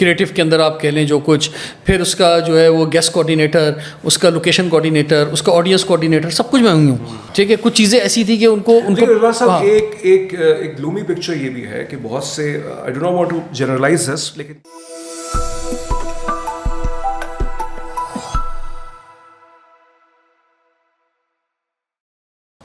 Creative کے اندر آپ کہہ لیں جو کچھ، پھر اس کا جو ہے وہ گیسٹ کوآرڈینیٹر، اس کا لوکیشن کوآرڈینیٹر، اس کا آڈینس کوآرڈینیٹر، سب کچھ میں ہوں. ٹھیک ہے، کچھ چیزیں ایسی تھی کہ ان کو ایک گلومی پکچر یہ بھی ہے کہ بہت سے I do not want to generalize this, لیکن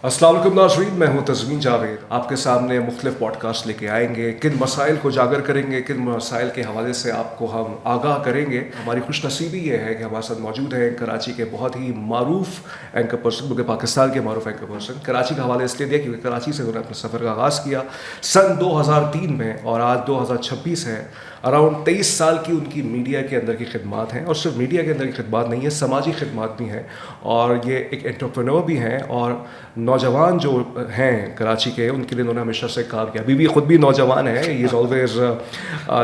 السلام علیکم ناظرین، میں ہوں تزمین جاوید. آپ کے سامنے مختلف پوڈ کاسٹ لے کے آئیں گے، کن مسائل کو اجاگر کریں گے، کن مسائل کے حوالے سے آپ کو ہم آگاہ کریں گے. ہماری خوش نصیبی یہ ہے کہ ہمارے ساتھ موجود ہیں کراچی کے بہت ہی معروف اینکر پرسن، بلکہ پاکستان کے معروف اینکر پرسن. کراچی کا حوالہ اس لیے دیا کیونکہ کراچی سے انہوں نے اپنے سفر کا آغاز کیا سن 2003 میں، اور آج 2026 ہے. اراؤنڈ 23 سال کی ان کی میڈیا کے اندر کی خدمات ہیں، اور صرف میڈیا کے اندر کی خدمات نہیں ہے، سماجی خدمات بھی ہیں، اور یہ ایک انٹرپرینور بھی ہیں. اور نوجوان جو ہیں کراچی کے، ان کے لیے انہوں نے ہمیشہ سے کام کیا. ابھی بھی خود بھی نوجوان ہے. ہی از آلویز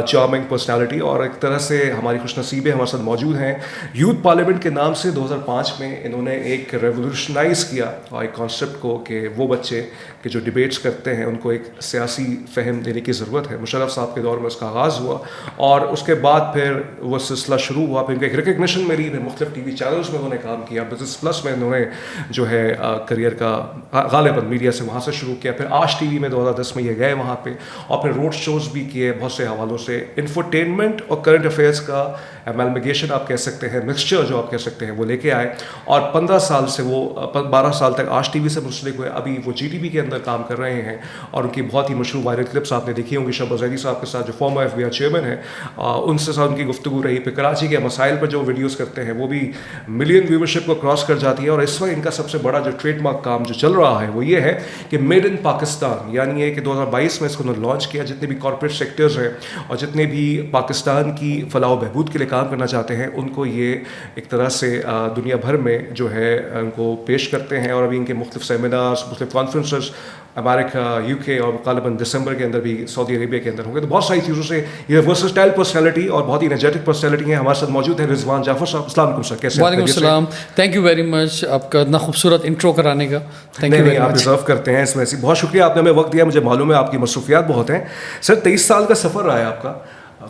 چارمنگ پرسنالٹی، اور ایک طرح سے ہماری خوش نصیبیں ہمارے ساتھ موجود ہیں. یوتھ پارلیمنٹ کے نام سے 2005 میں انہوں نے ایک ریولیوشنائز کیا اور ایک کانسیپٹ کو کہ وہ بچے کہ جو ڈبیٹس کرتے ہیں ان کو ایک سیاسی فہم دینے کی ضرورت ہے. مشرف صاحب کے دور میں اس کا آغاز ہوا، اور اس کے بعد پھر وہ سلسلہ شروع ہوا. پھر ایک ریکگنیشن ملی، پھر مختلف ٹی وی چینلز میں انہوں نے کام کیا. بزنس پلس میں انہوں نے جو ہے کریئر کا غالباً میڈیا سے وہاں سے شروع کیا. پھر آج ٹی وی میں 2010 میں یہ گئے وہاں پہ، اور پھر روڈ شوز بھی کیے بہت سے حوالوں سے. انفرٹینمنٹ اور کرنٹ افیئرس کا ایمالمیگیشن آپ کہہ سکتے ہیں، مکسچر جو آپ کہہ سکتے ہیں، وہ لے کے آئے. اور 15 سال سے وہ 12 سال تک آج ٹی وی سے منسلک ہوئے. ابھی وہ جی ٹی وی کے اندر کام کر رہے ہیں، اور ان کی بہت ہی مشہور وائرل کلپس آپ نے دیکھی ہوں گی شہباز زیدی صاحب کے ساتھ، جو former F B I chairman ہیں، ان سے ساتھ ان کی گفتگو رہی. پھر کراچی کے مسائل پر جو ویڈیوز کرتے ہیں وہ بھی ملین ویورشپ کو کراس کر جاتی ہے. اور اس وقت ان کا سب سے بڑا جو ٹریڈ مارک کام جو چل رہا ہے وہ یہ ہے کہ میڈ ان پاکستان، یعنی یہ کہ 2022 میں اس کو انہوں نے لانچ کیا. جتنے بھی کارپوریٹ سیکٹرز ہیں اور جتنے بھی پاکستان کی فلاح و بہبود کے لیے کام کرنا چاہتے ہیں، ان کو یہ ایک طرح سے دنیا بھر میں جو ہے ان کو پیش کرتے ہیں. اور ابھی ان کے مختلف سیمینارز، مختلف کانفرنسز امریکہ، یو کے، اور غالباً دسمبر کے اندر بھی سعودی عربیہ کے اندر ہوں گے. تو بہت ساری چیزوں سے یہ ورسٹائل پرسنالٹی اور بہت ہی انرجیٹک پرسنالٹی ہیں. ہمارے ساتھ موجود ہیں رضوان جعفر صاحب. السلام علیکم سر، کیسے ہیں؟ وعلیکم السلام. تھینک یو ویری مچ آپ کا اتنا خوبصورت انٹرو کرانے کا. Thank you very much. آپ ڈیزرو کرتے ہیں اس میں سے. بہت شکریہ، آپ نے ہمیں وقت دیا. مجھے معلوم ہے آپ کی مصروفیات بہت ہیں. سر 23 سال کا سفر رہا ہے آپ کا،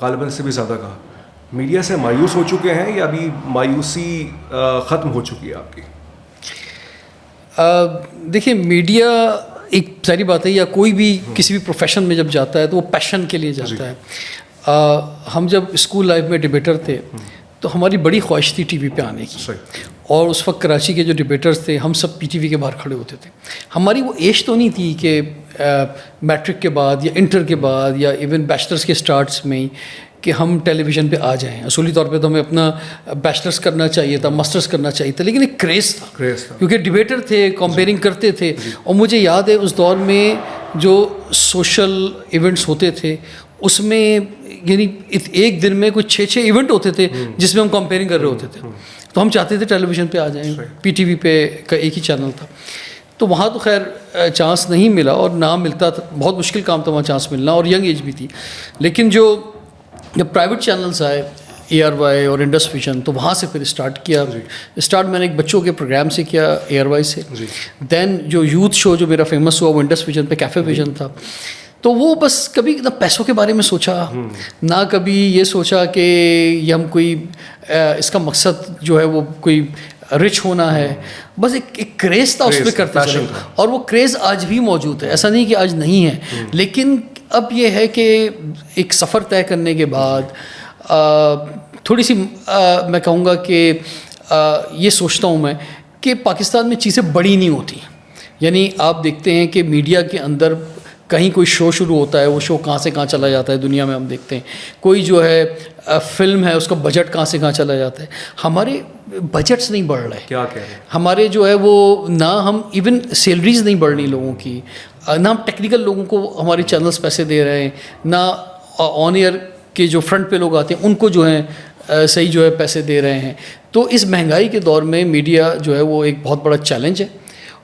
غالباً اس سے بھی زیادہ کا. میڈیا سے مایوس ہو چکے ہیں یا ابھی مایوسی ختم ہو چکی ہے آپ کی؟ دیکھیے، میڈیا ایک ظاہری بات ہے، یا کوئی بھی کسی بھی پروفیشن میں جب جاتا ہے تو وہ پیشن کے لیے جاتا ہے. ہم جب اسکول لائف میں ڈبیٹر تھے تو ہماری بڑی خواہش تھی ٹی وی پہ آنے کی. اور اس وقت کراچی کے جو ڈبیٹرز تھے ہم سب پی ٹی وی کے باہر کھڑے ہوتے تھے. ہماری وہ ایج تو نہیں تھی کہ میٹرک کے بعد یا انٹر کے بعد یا ایون بیچلرس کے سٹارٹس میں کہ ہم ٹیلی ویژن پہ آ جائیں. اصولی طور پہ تو ہمیں اپنا بیچلرس کرنا چاہیے تھا، ماسٹرس کرنا چاہیے تھا، لیکن ایک کریز تھا کیونکہ ڈبیٹر تھے، کمپیئرنگ کرتے تھے. اور مجھے یاد ہے اس دور میں جو سوشل ایونٹس ہوتے تھے اس میں یعنی ایک دن میں کوئی 6 ایونٹ ہوتے تھے جس میں ہم کمپیئرنگ کر رہے ہوتے تھے. تو ہم چاہتے تھے ٹیلی ویژن پہ آ جائیں. پی ٹی وی پہ کا ایک ہی چینل تھا، تو وہاں تو خیر چانس نہیں ملا، اور نہ ملتا تھا، بہت مشکل کام تھا وہاں چانس ملنا، اور ینگ ایج بھی تھی. لیکن جب پرائیویٹ چینلز آئے اے آر وائی اور انڈس ویژن، تو وہاں سے پھر اسٹارٹ کیا. اسٹارٹ میں نے ایک بچوں کے پروگرام سے کیا اے آر وائی سے. دین جو یوتھ شو جو میرا فیمس ہوا وہ انڈس ویژن پہ کیفے ویژن تھا. تو وہ بس کبھی نہ پیسوں کے بارے میں سوچا، نہ کبھی یہ سوچا کہ یہ ہم کوئی اس کا مقصد جو ہے وہ کوئی رچ ہونا ہے. بس ایک کریز تھا، اس پہ کرتے چلے، اور وہ کریز آج بھی موجود ہے. ایسا نہیں کہ آج نہیں ہے، لیکن اب یہ ہے کہ ایک سفر طے کرنے کے بعد تھوڑی سی میں کہوں گا کہ یہ سوچتا ہوں میں کہ پاکستان میں چیزیں بڑی نہیں ہوتی. یعنی آپ دیکھتے ہیں کہ میڈیا کے اندر کہیں کوئی شو شروع ہوتا ہے، وہ شو کہاں سے کہاں چلا جاتا ہے دنیا میں ہم دیکھتے ہیں. کوئی جو ہے فلم ہے، اس کا بجٹ کہاں سے کہاں چلا جاتا ہے. ہمارے بجٹس نہیں بڑھ رہے. کیا کہہ رہے ہیں ہمارے جو ہے وہ نہ ہم ایون سیلریز نہیں بڑھ رہی لوگوں کی، نہ ہم ٹیکنیکل لوگوں کو ہمارے چینلز پیسے دے رہے ہیں، نہ آن ایئر کے جو فرنٹ پہ لوگ آتے ہیں ان کو جو ہیں صحیح جو ہے پیسے دے رہے ہیں. تو اس مہنگائی کے دور میں میڈیا جو ہے وہ ایک بہت بڑا چیلنج ہے.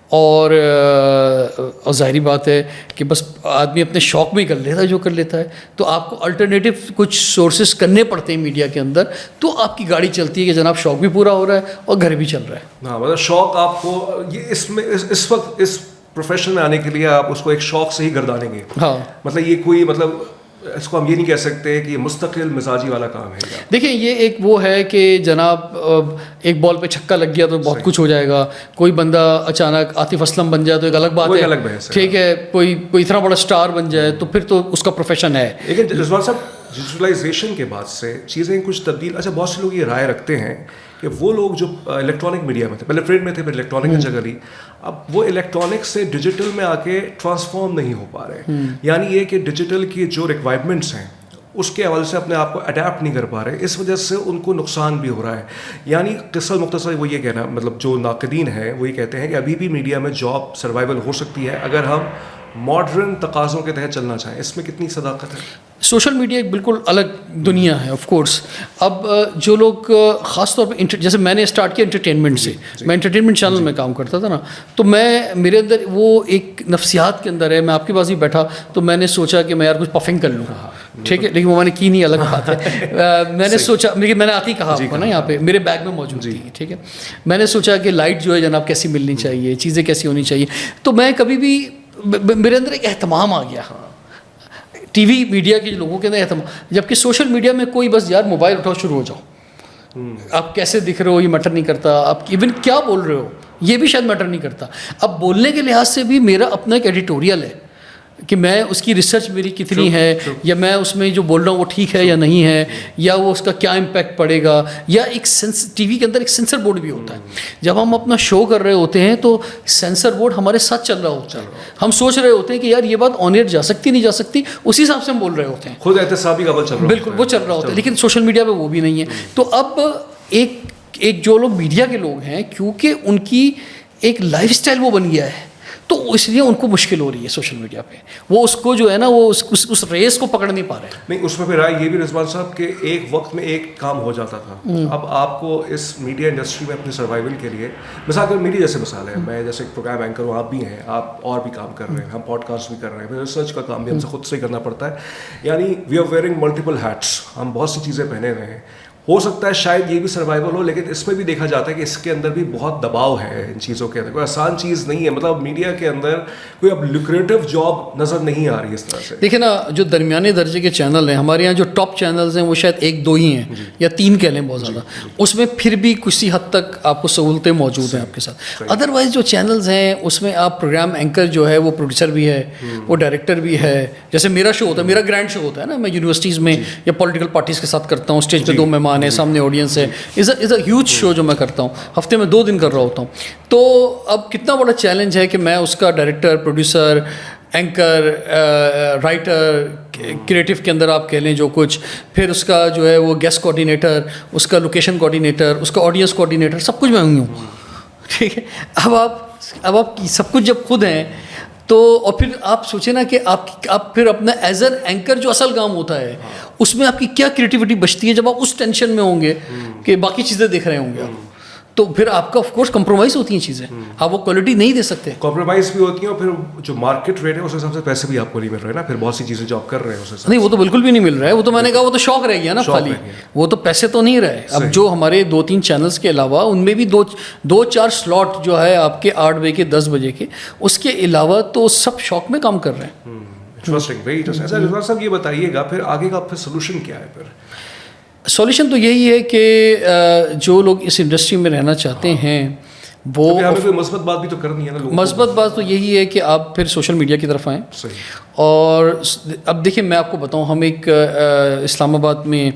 اور ظاہری بات ہے کہ بس آدمی اپنے شوق میں ہی کر لیتا ہے جو کر لیتا ہے. تو آپ کو الٹرنیٹیو کچھ سورسز کرنے پڑتے ہیں میڈیا کے اندر، تو آپ کی گاڑی چلتی ہے کہ جناب شوق بھی پورا ہو رہا ہے اور گھر بھی چل رہا ہے. ہاں، مطلب شوق آپ کو یہ اس وقت اس پروفیشن میں آنے کے لیے آپ اس کو ایک شوق سے ہی گردانیں گے. ہاں، مطلب یہ کوئی مطلب اس کو ہم یہ نہیں کہہ سکتے کہ یہ مستقل مزاجی والا کام ہے. دیکھیں یہ ایک وہ ہے کہ جناب ایک بال پہ چھکا لگ گیا تو بہت کچھ ہو جائے گا. کوئی بندہ اچانک عاطف اسلم بن جائے تو ایک الگ بات ہے, ٹھیک ہے. کوئی اتنا بڑا اسٹار بن جائے تو پھر تو اس کا پروفیشن ہے. لیکن رضوان صاحب ڈیجیٹلائزیشن کے بعد سے چیزیں کچھ تبدیل, اچھا بہت سے لوگ یہ رائے رکھتے ہیں کہ وہ لوگ جو الیکٹرانک میڈیا میں تھے, پہلے پرنٹ میں تھے, پھر الیکٹرانک کی جگہ لی, اب وہ الیکٹرانک سے ڈیجیٹل میں آ کے ٹرانسفارم نہیں ہو پا رہے. یعنی یہ کہ ڈیجیٹل کی جو ریکوائرمنٹس ہیں اس کے حوالے سے اپنے آپ کو اڈیپٹ نہیں کر پا رہے, اس وجہ سے ان کو نقصان بھی ہو رہا ہے. یعنی قصہ مختصر وہ یہ کہنا, مطلب جو ناقدین ہیں وہ یہ کہتے ہیں کہ ابھی بھی میڈیا میں جاب سروائیول ہو سکتی ہے اگر ہم ماڈرن تقاضوں کے تحت چلنا چاہیں. اس میں کتنی صداقت ہے؟ سوشل میڈیا ایک بالکل الگ دنیا ہے آف کورس. اب جو لوگ خاص طور پہ جیسے میں نے اسٹارٹ کیا انٹرٹینمنٹ سے, میں انٹرٹینمنٹ چینل میں کام کرتا تھا نا, تو میرے اندر وہ ایک نفسیات کے اندر ہے. میں آپ کے پاس ہی بیٹھا تو میں نے سوچا کہ میں یار کچھ پفنگ کر لوں, ٹھیک ہے, لیکن وہ میں نے کی نہیں, الگ بات ہے. میں نے سوچا, میں نے آتی کہا آپ کو نا, یہاں پہ میرے بیگ میں موجود تھی, ٹھیک ہے. میں نے سوچا کہ لائٹ جو ہے جناب کیسی ملنی چاہیے, چیزیں کیسی ہونی چاہیے. تو میں کبھی بھی میرے اندر ایک اہتمام آ گیا ٹی وی میڈیا کے لوگوں کے اندر اہتمام, جبکہ سوشل میڈیا میں کوئی بس یار موبائل اٹھاؤ شروع ہو جاؤ, آپ کیسے دکھ رہے ہو یہ میٹر نہیں کرتا, آپ ایون کیا بول رہے ہو یہ بھی شاید میٹر نہیں کرتا. اب بولنے کے لحاظ سے بھی میرا اپنا ایک ایڈیٹوریل ہے کہ میں اس کی ریسرچ میری کتنی ہے, یا میں اس میں جو بول رہا ہوں وہ ٹھیک ہے یا نہیں ہے, یا وہ اس کا کیا امپیکٹ پڑے گا. یا ایک ٹی وی کے اندر ایک سینسر بورڈ بھی ہوتا ہے. جب ہم اپنا شو کر رہے ہوتے ہیں تو سینسر بورڈ ہمارے ساتھ چل رہا ہوتا ہے. ہم سوچ رہے ہوتے ہیں کہ یار یہ بات آن ایئر جا سکتی نہیں جا سکتی, اسی حساب سے ہم بول رہے ہوتے ہیں. خود احتسابی کا چل رہا, بالکل وہ چل رہا ہوتا ہے. لیکن سوشل میڈیا پہ وہ بھی نہیں ہے. تو اب ایک جو لوگ میڈیا کے لوگ ہیں, کیونکہ ان کی ایک لائف اسٹائل وہ بن گیا ہے, تو اس لیے ان کو مشکل ہو رہی ہے سوشل میڈیا پہ. وہ اس کو جو ہے نا وہ اس ریس کو پکڑ نہیں پا رہے. نہیں, اس میں پھر رائے یہ بھی رضوان صاحب کہ ایک وقت میں ایک کام ہو جاتا تھا, اب آپ کو اس میڈیا انڈسٹری میں اپنے سروائیول کے لیے, مثال کے میری جیسے مثال ہے, میں جیسے ایک پروگرام اینکر ہوں, آپ بھی ہیں, آپ اور بھی کام کر رہے ہیں, ہم پوڈ کاسٹ بھی کر رہے ہیں, پھر ریسرچ کا کام بھی ہم سے خود سے ہی کرنا پڑتا ہے. یعنی we are wearing multiple hats, ہم بہت سی چیزیں پہنے ہوئے ہیں. ہو سکتا ہے شاید یہ بھی سروائیول ہو, لیکن اس میں بھی دیکھا جاتا ہے کہ اس کے اندر بھی بہت دباؤ ہے ان چیزوں کے اندر. کوئی آسان چیز نہیں ہے, مطلب میڈیا کے اندر کوئی اب لوکریٹو جاب نظر نہیں آ رہی اس طرح سے. دیکھیں نا, جو درمیانے درجے کے چینل ہیں ہمارے یہاں, جو ٹاپ چینلز ہیں وہ شاید 1-2 ہی ہیں یا 3 کہہ لیں بہت زیادہ. اس میں پھر بھی کسی حد تک آپ کو سہولتیں موجود ہیں آپ کے ساتھ. ادروائز جو چینلز ہیں اس میں آپ پروگرام اینکر جو ہے وہ پروڈیوسر بھی ہے, وہ ڈائریکٹر بھی ہے. جیسے میرا شو ہوتا ہے, میرا گرینڈ شو ہوتا ہے نا, میں یونیورسٹیز میں یا پولیٹیکل پارٹیز کے ساتھ کرتا ہوں, اسٹیج پہ 2 مہمان ہیں, سامنے آڈینس ہے. از اے ہیوج شو جو میں کرتا ہوں, ہفتے میں 2 دن کر رہا ہوتا ہوں. تو اب کتنا بڑا چیلنج ہے کہ میں اس کا director, producer, anchor, writer, creative کے اندر آپ کہہ لیں جو کچھ, پھر اس کا جو ہے وہ گیسٹ کوآرڈینیٹر, اس کا لوکیشن کوآرڈینیٹر, اس کا آڈینس کوآرڈینیٹر, سب کچھ میں ہوں. ٹھیک ہے. اب آپ سب کچھ جب خود ہیں تو, اور پھر آپ سوچیں نا کہ آپ پھر اپنا ایز این اینکر جو اصل کام ہوتا ہے اس میں آپ کی کیا کریٹیوٹی بچتی ہے جب آپ اس ٹینشن میں ہوں گے کہ باقی چیزیں دیکھ رہے ہوں گے آپ, تو پھر آپ کا آف کورس کمپرومائز ہوتی ہیں چیزیں, آپ وہ کوالٹی نہیں دے سکتے. کمپرومائز بھی ہوتی ہیں, اور پھر جو مارکیٹ ریٹ ہے اس حساب سے پیسے بھی آپ کو نہیں مل رہے نا, پھر بہت سی چیزیں جو آپ کر رہے ہیں اس حساب سے. نہیں, وہ تو بالکل بھی نہیں مل رہا ہے. وہ تو میں نے کہا وہ تو شوق رہ گیا نا خالی, وہ تو پیسے تو نہیں رہے. اب جو ہمارے 2-3 چینلز کے علاوہ ان میں بھی 2-4 سلاٹ جو ہے آپ کے 8 بجے کے 10 بجے کے, اس کے علاوہ تو سب شوق میں کام کر رہے ہیں. Interesting, very interesting. اچھا رضوان صاحب یہ بتائیے گا پھر آگے کا پھر سولوشن کیا ہے؟ پھر سولوشن تو یہی ہے کہ جو لوگ اس انڈسٹری میں رہنا چاہتے ہیں وہ مثبت بات بھی تو کرنی ہے نا. مثبت بات تو یہی ہے کہ آپ پھر سوشل میڈیا کی طرف آئیں. صحیح. اور اب دیکھیں میں آپ کو بتاؤں, ہم ایک اسلام آباد میں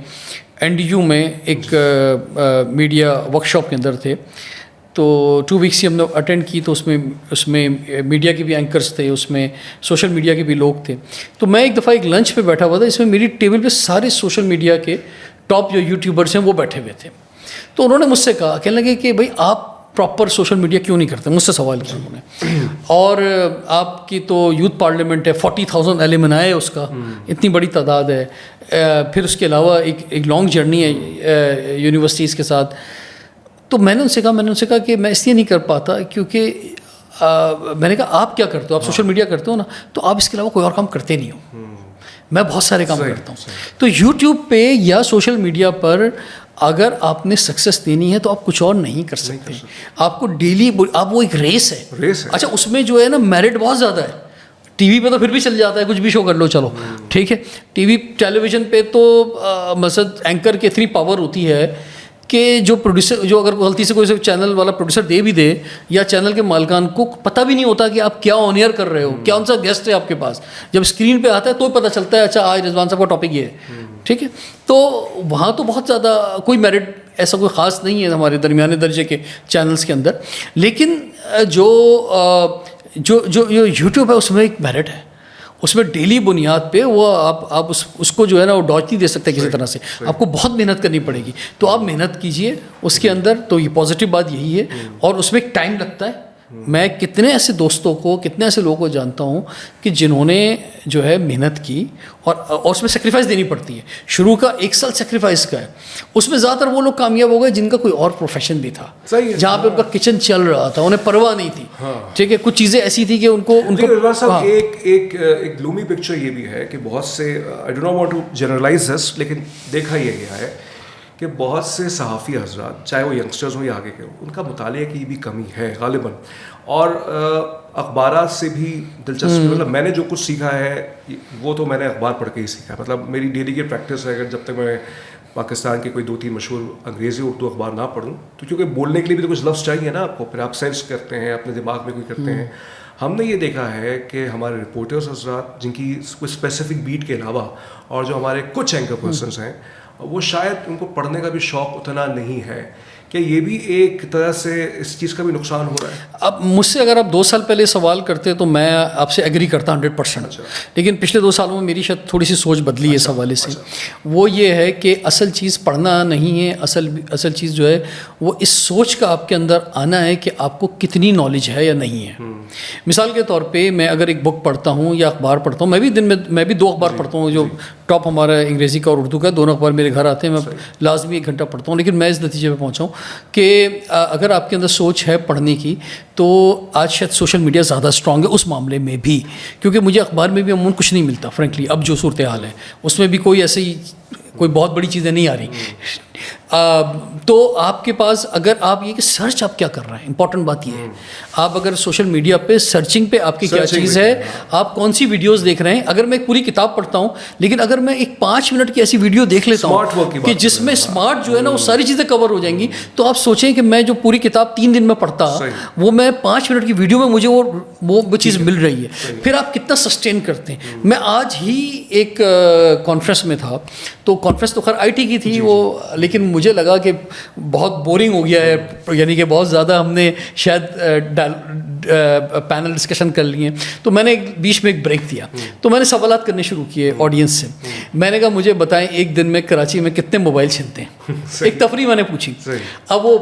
NDU میں ایک میڈیا ورک شاپ کے اندر تھے, تو 2 ویکس ہی ہم نے اٹینڈ کی. تو اس میں میڈیا کے بھی اینکرز تھے, اس میں سوشل میڈیا کے بھی لوگ تھے. تو میں ایک دفعہ ایک لنچ پہ بیٹھا ہوا تھا, اس میں میری ٹیبل پہ سارے سوشل میڈیا کے ٹاپ جو یوٹیوبرس ہیں وہ بیٹھے ہوئے تھے. تو انہوں نے مجھ سے کہا, کہنے لگے کہ بھائی آپ پراپر سوشل میڈیا کیوں نہیں کرتے, مجھ سے سوال کیا انہوں نے. اور آپ کی تو یوتھ پارلیمنٹ ہے, 40,000 ایلیمنائی ہے اس کا, اتنی بڑی تعداد ہے. پھر اس کے علاوہ ایک لانگ جرنی ہے یونیورسٹیز کے ساتھ. تو میں نے ان سے کہا کہ میں اس لیے نہیں کر پاتا کیونکہ میں نے کہا آپ کیا کرتے ہو, آپ سوشل میڈیا کرتے ہو نا, تو آپ اس کے علاوہ کوئی اور کام کرتے نہیں ہو. میں بہت سارے کام کرتا ہوں. تو یوٹیوب پہ یا سوشل میڈیا پر اگر آپ نے سکسیس دینی ہے تو آپ کچھ اور نہیں کر سکتے. آپ کو ڈیلی, آپ وہ ایک ریس ہے. اچھا اس میں جو ہے نا میرٹ بہت زیادہ ہے, ٹی وی پہ تو پھر بھی چل جاتا ہے, کچھ بھی شو کر لو چلو ٹھیک ہے. ٹی وی ٹیلی ویژن پہ تو مثلا اینکر کی اتنی پاور ہوتی ہے کہ جو پروڈیوسر, جو اگر غلطی سے کوئی چینل والا پروڈیوسر دے بھی دے, یا چینل کے مالکان کو پتہ بھی نہیں ہوتا کہ آپ کیا آن ایئر کر رہے ہو, کون سا گیسٹ ہے آپ کے پاس. جب اسکرین پہ آتا ہے تو پتہ چلتا ہے اچھا آج رضوان صاحب کا ٹاپک یہ ہے ٹھیک ہے. تو وہاں تو بہت زیادہ کوئی میرٹ ایسا کوئی خاص نہیں ہے ہمارے درمیانے درجے کے چینلز کے اندر. لیکن جو یوٹیوب ہے اس میں ایک میرٹ ہے, اس میں ڈیلی بنیاد پہ وہ آپ اس کو جو ہے نا وہ ڈاج نہیں دے سکتے کسی طرح سے, آپ کو بہت محنت کرنی پڑے گی. تو آپ محنت کیجئے اس کے اندر, تو یہ پازیٹیو بات یہی ہے. اور اس میں ایک ٹائم لگتا ہے. میں کتنے ایسے دوستوں کو, کتنے ایسے لوگوں کو جانتا ہوں کہ جنہوں نے جو ہے محنت کی اور اس میں سیکریفائس دینی پڑتی ہے. شروع کا 1 سال سیکریفائس کا ہے, اس میں زیادہ تر وہ لوگ کامیاب ہو گئے جن کا کوئی اور پروفیشن بھی تھا, جہاں پہ ان کا کچن چل رہا تھا, انہیں پرواہ نہیں تھی ٹھیک ہے. کچھ چیزیں ایسی تھی کہ ان کو ایک گلومی پکچر یہ بھی ہے کہ بہت سے, I do not want to generalize this, لیکن دیکھا یہ گیا ہے کہ بہت سے صحافی حضرات, چاہے وہ ینگسٹرز ہوں یا آگے کے ہوں, ان کا مطالعے کی بھی کمی ہے غالباً, اور اخبارات سے بھی دلچسپی. مطلب میں نے جو کچھ سیکھا ہے وہ تو میں نے اخبار پڑھ کے ہی سیکھا. مطلب میری ڈیلی کی پریکٹس ہے, اگر جب تک میں پاکستان کے کوئی 2-3 مشہور انگریزی اردو اخبار نہ پڑھوں, تو کیونکہ بولنے کے لیے بھی تو کچھ لفظ چاہیے نا آپ کو, پھر آپ سینس کرتے ہیں اپنے دماغ میں کوئی کرتے ہیں. ہم نے یہ دیکھا ہے کہ ہمارے رپورٹرز حضرات جن کی کوئی اسپیسیفک بیٹ کے علاوہ, اور جو ہمارے کچھ اینکر پرسنس ہیں, وہ شاید ان کو پڑھنے کا بھی شوق اتنا نہیں ہے. کہ یہ بھی ایک طرح سے اس چیز کا بھی نقصان ہو رہا ہے. اب مجھ سے اگر آپ 2 سال پہلے سوال کرتے تو میں آپ سے ایگری کرتا 100%. لیکن پچھلے 2 سالوں میں میری شاید تھوڑی سی سوچ بدلی ہے اس حوالے سے. وہ یہ ہے کہ اصل چیز پڑھنا نہیں ہے, اصل چیز جو ہے وہ اس سوچ کا آپ کے اندر آنا ہے کہ آپ کو کتنی نالج ہے یا نہیں ہے. مثال کے طور پہ میں اگر ایک بک پڑھتا ہوں یا اخبار پڑھتا ہوں, میں بھی دن میں بھی 2 اخبار پڑھتا ہوں, جو ٹاپ ہمارا انگریزی کا اور اردو کا, دونوں اخبار میرے گھر آتے ہیں, میں لازمی 1 گھنٹہ پڑھتا ہوں. لیکن میں اس نتیجے پہ پہنچا ہوں کہ اگر آپ کے اندر سوچ ہے پڑھنے کی, تو آج شاید سوشل میڈیا زیادہ اسٹرانگ ہے اس معاملے میں بھی, کیونکہ مجھے اخبار میں بھی عموماً کچھ نہیں ملتا فرینکلی. اب جو صورتحال ہے اس میں بھی کوئی ایسی کوئی بہت بڑی چیزیں نہیں آ رہی. تو آپ کے پاس اگر آپ یہ کہ سرچ آپ کیا کر رہے ہیں, امپورٹنٹ بات یہ ہے. آپ اگر سوشل میڈیا پہ سرچنگ پہ آپ کی کیا چیز ہے, آپ کون سی ویڈیوز دیکھ رہے ہیں. اگر میں ایک پوری کتاب پڑھتا ہوں, لیکن اگر میں ایک 5 منٹ کی ایسی ویڈیو دیکھ لیتا ہوں کہ جس میں اسمارٹ جو ہے نا وہ ساری چیزیں کور ہو جائیں گی, تو آپ سوچیں کہ میں جو پوری کتاب 3 دن میں پڑھتا, وہ میں 5 منٹ کی ویڈیو میں مجھے وہ چیز مل رہی ہے. پھر آپ کتنا سسٹین کرتے ہیں. میں آج ہی ایک کانفرنس میں تھا, تو کانفرنس تو خیر آئی ٹی کی تھی وہ, لیکن مجھے لگا کہ بہت بورنگ ہو گیا ہے, یعنی کہ بہت زیادہ ہم نے شاید پینل ڈسکشن کر لیے. تو میں نے بیچ میں ایک بریک دیا, تو میں نے سوالات کرنے شروع کیے آڈینس سے. میں نے کہا مجھے بتائیں ایک دن میں کراچی میں کتنے موبائل چھنتے ہیں. ایک تفریح میں نے پوچھی. اب وہ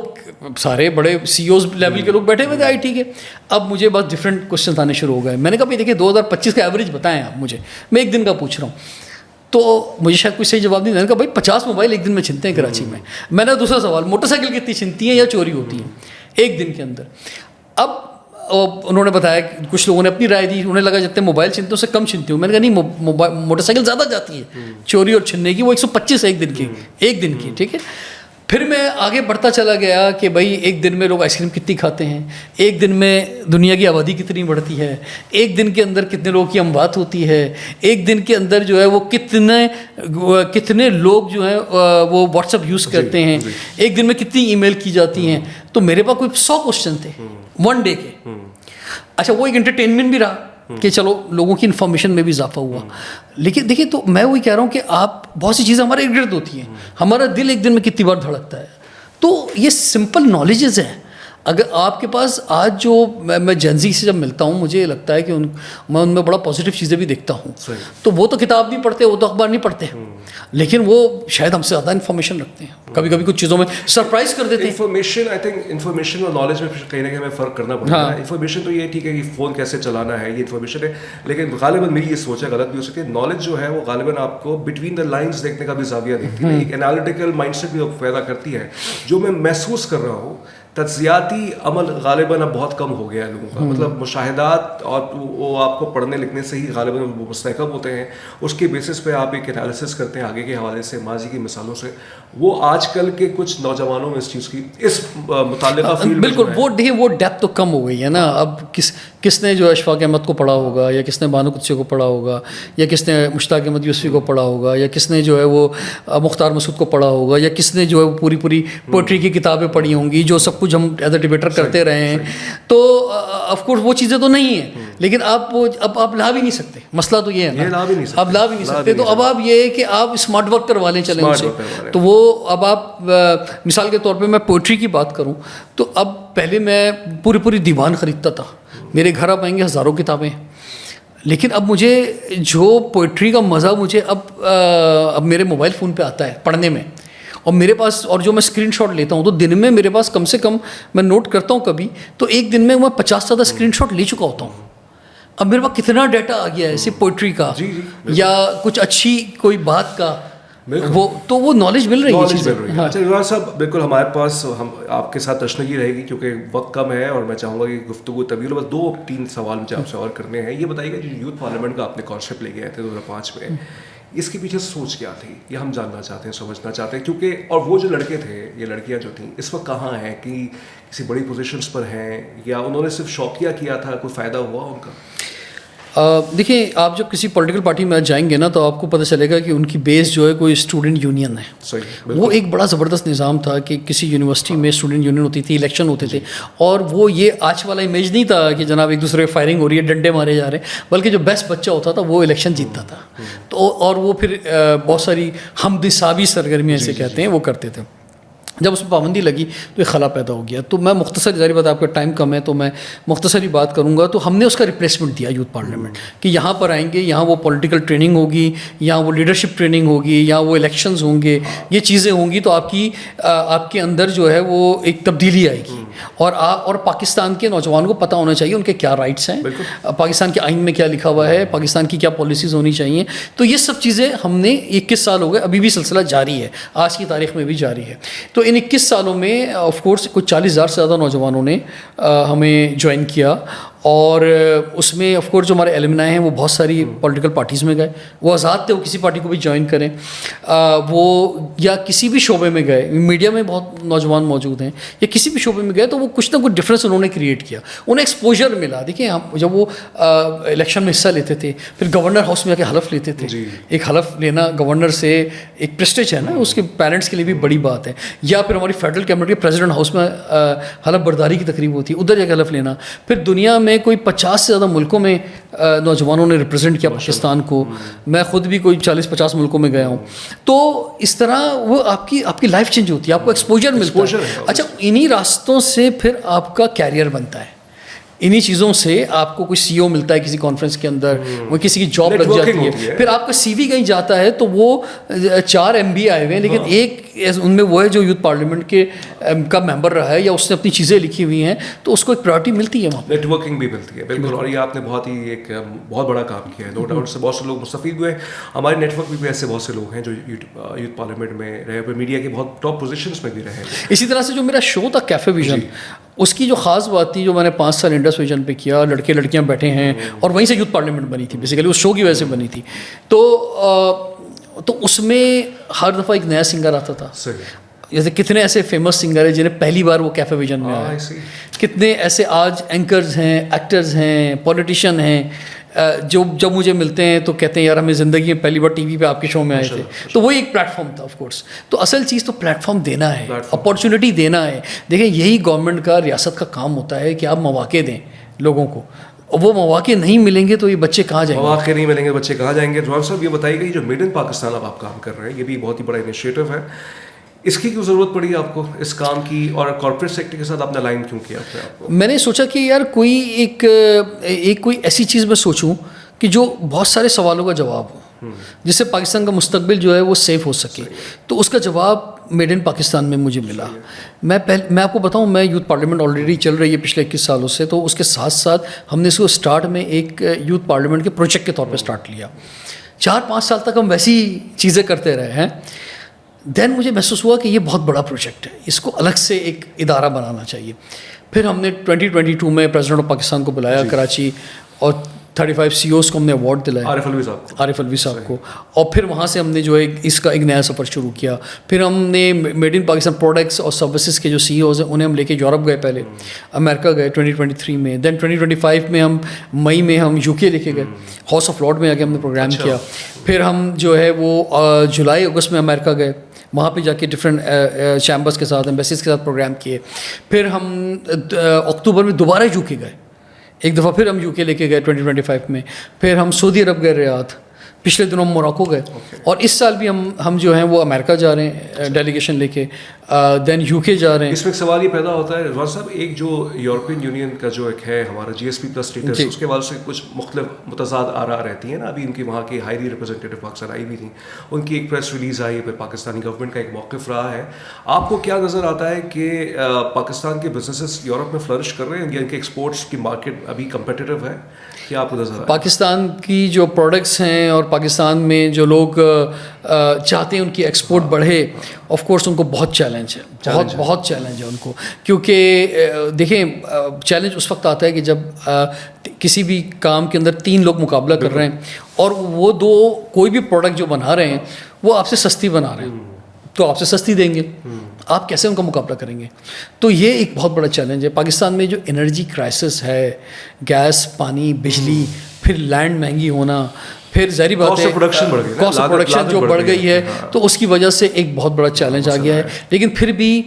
سارے بڑے سی اوز لیول کے لوگ بیٹھے ہوئے تھے آئی ٹی کے. اب مجھے بس ڈفرینٹ کوشچنس آنے شروع ہو گئے. میں نے کہا بھائی دیکھیے 2025 کا ایوریج بتائیں آپ مجھے, میں ایک دن کا پوچھ رہا ہوں. تو مجھے شاید کوئی صحیح جواب نہیں دینے کا. بھائی 50 موبائل ایک دن میں چھنتے ہیں کراچی میں. میں نے دوسرا سوال, موٹر سائیکل کتنی چھنتی ہیں یا چوری ہوتی ہیں ایک دن کے اندر. اب انہوں نے بتایا, کچھ لوگوں نے اپنی رائے دی, انہیں لگا جتنے موبائل چھنتے ہیں اس سے کم چھنتی ہوں. میں نے کہا نہیں, موٹر سائیکل زیادہ جاتی ہے چوری اور چھننے کی, وہ 125 ہے ایک دن کی ٹھیک ہے. پھر میں آگے بڑھتا چلا گیا کہ بھائی ایک دن میں لوگ آئس کریم کتنی کھاتے ہیں, ایک دن میں دنیا کی آبادی کتنی بڑھتی ہے, ایک دن کے اندر کتنے لوگوں کی اموات ہوتی ہے, ایک دن کے اندر جو ہے وہ کتنے لوگ جو ہیں وہ واٹس ایپ یوز کرتے ہیں, ایک دن میں کتنی ای میل کی جاتی ہیں. تو میرے پاس کوئی 100 کوشچن تھے 1 ڈے کے. اچھا وہ ایک انٹرٹینمنٹ بھی رہا کہ چلو لوگوں کی انفارمیشن میں بھی اضافہ ہوا. لیکن دیکھیے, تو میں وہی کہہ رہا ہوں کہ آپ بہت سی چیزیں ہمارے ارد گرد ہوتی ہیں. ہمارا دل ایک دن میں کتنی بار دھڑکتا ہے. تو یہ سمپل نالجز ہیں. اگر آپ کے پاس آج جو میں جنزی سے جب ملتا ہوں, مجھے لگتا ہے کہ میں ان میں بڑا پازیٹیو چیزیں بھی دیکھتا ہوں. تو وہ تو کتاب نہیں پڑھتے, وہ تو اخبار نہیں پڑھتے, لیکن وہ شاید ہم سے زیادہ انفارمیشن رکھتے ہیں. کبھی کبھی کچھ چیزوں میں سرپرائز کر دیتے ہیں. انفارمیشن, آئی تھنک انفارمیشن اور نالج میں کہیں نہ کہیں ہمیں فرق کرنا پڑتا ہے. انفارمیشن تو یہ ٹھیک ہے کہ فون کیسے چلانا ہے, یہ انفارمیشن ہے, لیکن غالباً میری یہ سوچ ہے, غلط بھی ہو سکتی ہے. نالج جو ہے وہ غالباً آپ کو بٹوین دا لائنس دیکھنے کا بھی زاویہ دیکھتی ہے, ایک انالیٹیکل مائنڈ سیٹ بھی پیدا کرتی ہے, جو میں محسوس کر رہا ہوں تجزیاتی عمل غالباً اب بہت کم ہو گیا ہے لوگوں کا, مطلب مشاہدات اور وہ آپ کو پڑھنے لکھنے سے ہی غالباً مستحکم ہوتے ہیں, اس کے بیسس پہ آپ ایک انالیسس کرتے ہیں آگے کے حوالے سے, ماضی کی مثالوں سے. وہ آج کل کے کچھ نوجوانوں میں اس چیز کی اس متعلقہ فیلڈ بالکل وہ ڈیپتھ تو کم ہو گئی ہے نا. اب کس نے جو اشفاق احمد کو پڑھا ہوگا, یا کس نے بانو قدسی کو پڑھا ہوگا, یا کس نے مشتاق احمد یوسفی کو پڑھا ہوگا, یا کس نے جو ہے وہ مختار مسعود کو پڑھا ہوگا, یا کس نے جو ہے وہ پوری پوئٹری کی کتابیں پڑھی ہوں گی, جو سب کچھ ہم ایز اے ڈیبیٹر کرتے رہے ہیں. تو آف کورس وہ چیزیں تو نہیں ہیں, لیکن آپ لا بھی نہیں سکتے. مسئلہ تو یہ ہے نا, آپ لا بھی نہیں سکتے. تو اب آپ یہ ہے کہ آپ اسمارٹ ورک کروا لیں چلیں ان سے. تو وہ اب آپ مثال کے طور پہ میں پوئٹری کی بات کروں تو اب پہلے میں پوری دیوان خریدتا تھا, میرے گھر آپ آئیں گے ہزاروں کتابیں, لیکن اب مجھے جو پوئٹری کا مزہ مجھے اب میرے موبائل فون پہ آتا ہے پڑھنے میں, اور میرے پاس اور جو میں اسکرین شاٹ لیتا ہوں تو دن میں میرے پاس کم سے کم میں نوٹ کرتا ہوں کبھی تو ایک دن میں 50 سے زیادہ اسکرین شاٹ لے چکا ہوتا ہوں. اب میرے پاس کتنا ڈیٹا آ گیا ہے ایسی پوئٹری کا یا کچھ اچھی کوئی بات کا, وہ نالج مل رہی ہے. اچھا رضوان صاحب, بالکل ہمارے پاس ہم آپ کے ساتھ تشنگی رہے گی کیونکہ وقت کم ہے اور میں چاہوں گا کہ گفتگو طویل, بس 2-3 سوال مجھے آپ سے اور کرنے ہیں. یہ بتائیے گا جو یوتھ پارلیمنٹ کا آپ نے کانسیپٹ لے کے آئے تھے 2005 میں, اس کے پیچھے سوچ کیا تھی, یہ ہم جاننا چاہتے ہیں, سمجھنا چاہتے ہیں. کیونکہ اور وہ جو لڑکے تھے, یہ لڑکیاں جو تھیں اس وقت کہاں ہیں, کہ کسی بڑی پوزیشنس پر ہیں, یا انہوں نے صرف شوقیہ کیا تھا, کوئی فائدہ ہوا ان کا؟ دیکھیں, آپ جب کسی پولیٹیکل پارٹی میں جائیں گے نا تو آپ کو پتہ چلے گا کہ ان کی بیس جو ہے کوئی اسٹوڈنٹ یونین ہے. صحیح, وہ ایک بڑا زبردست نظام تھا کہ کسی یونیورسٹی میں اسٹوڈنٹ یونین ہوتی تھی, الیکشن ہوتے تھے, اور وہ یہ آج والا امیج نہیں تھا کہ جناب ایک دوسرے فائرنگ ہو رہی ہے, ڈنڈے مارے جا رہے ہیں, بلکہ جو بیسٹ بچہ ہوتا تھا وہ الیکشن جیتتا تھا. تو اور وہ پھر بہت ساری حمد ثابی سرگرمیاں اسے کہتے ہیں وہ کرتے تھے. جب اس میں پابندی لگی تو ایک خلا پیدا ہو گیا. تو میں مختصر, ظاہر بات آپ کا ٹائم کم ہے تو میں مختصری بات کروں گا. تو ہم نے اس کا ریپلیسمنٹ دیا یوتھ پارلیمنٹ, کہ یہاں پر آئیں گے, یہاں وہ پولیٹیکل ٹریننگ ہوگی, یہاں وہ لیڈرشپ ٹریننگ ہوگی, یہاں وہ الیکشنز ہوں گے, یہ چیزیں ہوں گی, تو آپ کے اندر جو ہے وہ ایک تبدیلی آئے گی. اور پاکستان کے نوجوانوں کو پتہ ہونا چاہیے ان کے کیا رائٹس ہیں, پاکستان کے آئین میں کیا لکھا ہوا ہے, پاکستان کی کیا پالیسیز ہونی چاہیے. تو یہ سب چیزیں ہم نے 21 سال ہو گئے, ابھی بھی سلسلہ جاری ہے, آج کی تاریخ میں بھی جاری ہے. تو ان 21 سالوں میں آف کورس کچھ 40,000 سے زیادہ نوجوانوں نے ہمیں جوائن کیا, اور اس میں آف کورس جو ہمارے ایلمنائی ہیں وہ بہت ساری پولیٹیکل پارٹیز میں گئے, وہ آزاد تھے, وہ کسی پارٹی کو بھی جوائن کریں, وہ یا کسی بھی شعبے میں گئے, میڈیا میں بہت نوجوان موجود ہیں, یا کسی بھی شعبے میں گئے تو وہ کچھ نہ کچھ ڈفرینس انہوں نے کریٹ کیا, انہیں ایکسپوجر ملا. دیکھیں ہم جب وہ الیکشن میں حصہ لیتے تھے, پھر گورنر ہاؤس میں آ کے حلف لیتے تھے, ایک حلف لینا گورنر سے ایک پریسٹیج ہے نا, اس کے پیرنٹس کے لیے بھی بڑی بات ہے. یا پھر ہماری فیڈرل کیبنٹ کے پریزیڈنٹ ہاؤس میں حلف برداری کی تقریب ہوتی ہے, ادھر جا کے حلف لینا. پھر دنیا میں کوئی 50 سے زیادہ ملکوں میں نوجوانوں نے ریپرزینٹ کیا پاکستان کو, میں خود بھی کوئی 40-50 ملکوں میں گیا ہوں. تو اس طرح وہ آپ کی لائف چینج ہوتی ہے, آپ کو ایکسپوجر ملتا ہے. اچھا, انہی راستوں سے پھر آپ کا کیریئر بنتا ہے, انہی چیزوں سے آپ کو کوئی سی او ملتا ہے کسی کانفرنس کے اندر, وہ کسی کی جاب لگ جاتی ہے, پھر آپ کا سی وی کہیں جاتا ہے تو وہ 4 MBA آئے ہوئے ہیں, لیکن ایک ان میں وہ ہے جو یوتھ پارلیمنٹ کے کا ممبر رہا ہے یا اس نے اپنی چیزیں لکھی ہوئی ہیں, تو اس کو ایک پرائرٹی ملتی ہے, وہاں نیٹ ورکنگ بھی ملتی ہے. بالکل, اور یہ آپ نے بہت ہی ایک بہت بڑا کام کیا ہے, نو ڈاؤٹ سے بہت سے لوگ مستفید ہوئے. ہمارے نیٹ ورک میں بھی ایسے بہت سے لوگ ہیں جو یوتھ پارلیمنٹ میں رہے ہوئے, میڈیا کے بہت ٹاپ پوزیشنس میں بھی رہے. اسی طرح سے جو میرا شو تھا کیفے ویژن, اس کی جو خاص بات تھی, جو میں نے 5 سال انڈس ویژن پہ کیا, لڑکے لڑکیاں بیٹھے ہیں, اور وہیں سے یوتھ پارلیمنٹ بنی تھی, بیسیکلی اس شو کی وجہ سے بنی تھی. تو اس میں ہر دفعہ ایک نیا سنگر آتا تھا. جیسے کتنے ایسے فیمس سنگر ہیں جنہیں پہلی بار وہ کیفے ویژن میں آئے, کتنے ایسے آج اینکرز ہیں, ایکٹرز ہیں, پولیٹیشین ہیں, جو جب مجھے ملتے ہیں تو کہتے ہیں یار ہمیں زندگی میں پہلی بار ٹی وی پہ آپ کے شو میں آئے تھے. تو وہی ایک پلیٹ فارم تھا آف کورس. تو اصل چیز تو پلیٹ فارم دینا ہے, اپارچونیٹی دینا ہے. دیکھیں یہی گورنمنٹ کا, ریاست کا کام ہوتا ہے کہ آپ مواقع دیں لوگوں کو. وہ مواقع نہیں ملیں گے تو یہ بچے کہاں جائیں گے, مواقع نہیں ملیں گے بچے کہاں جائیں گے. رضوان صاحب یہ بتائیے گا, جو میڈ ان پاکستان اب آپ کام کر رہے ہیں, یہ بھی بہت ہی بڑا انیشیٹو ہے, اس کی کیوں ضرورت پڑی آپ کو اس کام کی, اور کارپوریٹ سیکٹر کے ساتھ آپ نے لائن کیوں کیا تھا آپ کو؟ میں نے سوچا کہ یار کوئی کوئی ایسی چیز میں سوچوں کہ جو بہت سارے سوالوں کا جواب ہو, جس سے پاکستان کا مستقبل جو ہے وہ سیف ہو سکے. تو اس کا جواب میڈ ان پاکستان میں مجھے ملا. میں آپ کو بتاؤں, میں یوتھ پارلیمنٹ آلریڈی چل رہی ہے پچھلے 21 سالوں سے, تو اس کے ساتھ ساتھ ہم نے اس کو اسٹارٹ میں ایک یوتھ پارلیمنٹ کے پروجیکٹ کے طور پہ اسٹارٹ لیا. 4-5 سال تک ہم ویسی چیزیں کرتے رہے ہیں. دین مجھے محسوس ہوا کہ یہ بہت بڑا پروجیکٹ ہے, اس کو الگ سے ایک ادارہ بنانا چاہیے. پھر ہم نے 2022 میں پریزیڈنٹ آف پاکستان کو بلایا کراچی, اور 35 CEOs کو ہم نے ایوارڈ دلایا, عارف الوی صاحب کو. اور پھر وہاں سے ہم نے جو ہے اس کا ایک نیا سفر شروع کیا. پھر ہم نے میڈ ان پاکستان پروڈکٹس اور سروسز کے جو CEOs ہیں انہیں ہم لے کے یورپ گئے, پہلے امریکہ گئے 2023 میں, دین 2025 میں ہم مئی میں ہم UK لے کے گئے, ہاؤس آف لارڈ میں آ کے ہم نے پروگرام کیا. پھر ہم جو ہے وہ جولائی اگست میں امریکہ گئے, وہاں پہ جا کے ڈفرینٹ چیمبرس کے ساتھ, ایمبیسیز کے ساتھ پروگرام کیے. پھر ہم اکتوبر میں دوبارہ UK گئے, ایک دفعہ پھر ہم UK لے کے گئے 2025 میں. پھر ہم سعودی عرب گئے, ریاض. پچھلے دنوں ہم موراکو گئے, اور اس سال بھی ہم جو ہیں وہ امریکہ جا رہے ہیں ڈیلیگیشن لے کے, دین UK جا رہے ہیں. اس میں ایک سوال یہ پیدا ہوتا ہے رضوان صاحب, ایک جو یورپین یونین کا جو ایک ہے ہمارا GSP+ اسٹیٹس, اس کے حوالے سے کچھ مختلف متضاد آراء رہتی ہیں نا. ابھی ان کی وہاں کی ہائیلی ریپرزینٹیو پاکستان آئی بھی تھیں, ان کی ایک پریس ریلیز آئی, پھر پاکستانی گورنمنٹ کا ایک موقف رہا ہے. آپ کو کیا نظر آتا ہے کہ پاکستان کے بزنسز یورپ میں فلرش کر رہے ہیں, یا ان کے ایکسپورٹس کی مارکیٹ ابھی کمپیٹیٹیو ہے؟ کیا آپ کو نظر آتا ہے پاکستان کی جو پروڈکٹس ہیں اور پاکستان میں جو لوگ چاہتے ہیں ان کی ایکسپورٹ بڑھے, آف کورس ان کو بہت چیلنج ہے, بہت چیلنج ہے ان کو. کیونکہ دیکھیں چیلنج اس وقت آتا ہے کہ جب کسی بھی کام کے اندر 3 لوگ مقابلہ کر رہے ہیں, اور وہ 2 کوئی بھی پروڈکٹ جو بنا رہے ہیں وہ آپ سے سستی بنا رہے ہیں, تو آپ سے سستی دیں گے, آپ کیسے ان کا مقابلہ کریں گے؟ تو یہ ایک بہت بڑا چیلنج ہے. پاکستان میں جو انرجی کرائسس ہے, گیس, پانی, بجلی, پھر لینڈ مہنگی ہونا, پھر ظاہری بات ہے کاسٹ آف پروڈکشن جو بڑھ گئی ہے, تو اس کی وجہ سے ایک بہت بڑا چیلنج آ گیا ہے. لیکن پھر بھی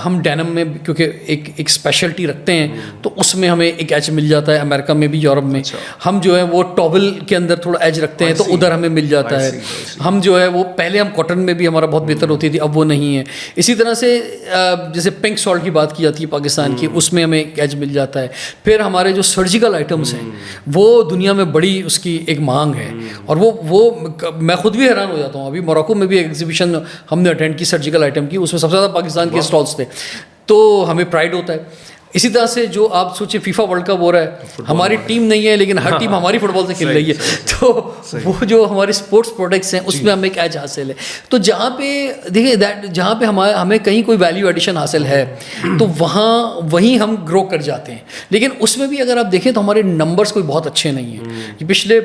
ہم ڈینم میں کیونکہ ایک اسپیشلٹی رکھتے ہیں, تو اس میں ہمیں ایک ایج مل جاتا ہے. امریکہ میں بھی, یورپ میں ہم جو ہے وہ ٹاول کے اندر تھوڑا ایج رکھتے ہیں, تو ادھر ہمیں مل جاتا ہے. ہم جو ہے وہ پہلے ہم کاٹن میں بھی ہمارا بہت بہتر ہوتی تھی, اب وہ نہیں ہے. اسی طرح سے جیسے پنک سالٹ کی بات کی جاتی ہے پاکستان کی, اس میں ہمیں ایک ایج مل جاتا ہے. پھر ہمارے جو سرجیکل آئٹمس ہیں وہ دنیا میں بڑی اس کی ایک مانگ ہے, اور وہ میں خود بھی حیران ہو جاتا ہوں. ابھی موراکو میں بھی ایک ایگزیبیشن ہم نے اٹینڈ کی سرجیکل آئٹم کی, اس میں سب سے زیادہ پاکستان کے اسٹالس تھے, تو ہمیں پرائڈ ہوتا ہے. اسی طرح سے جو آپ سوچیں فیفا ورلڈ کپ ہو رہا ہے, ہماری ٹیم نہیں ہے لیکن ہر ٹیم ہماری فٹ بال سے کھیل رہی ہے, تو وہ جو ہمارے اسپورٹس پروڈکٹس ہیں اس میں ہمیں ایک ایج حاصل ہے. تو جہاں پہ دیکھیں جہاں پہ ہمیں کہیں کوئی ویلیو ایڈیشن حاصل ہے, تو وہیں ہم گرو کر جاتے ہیں. لیکن اس میں بھی اگر آپ دیکھیں تو ہمارے نمبرس کوئی بہت اچھے نہیں ہیں, کہ پچھلے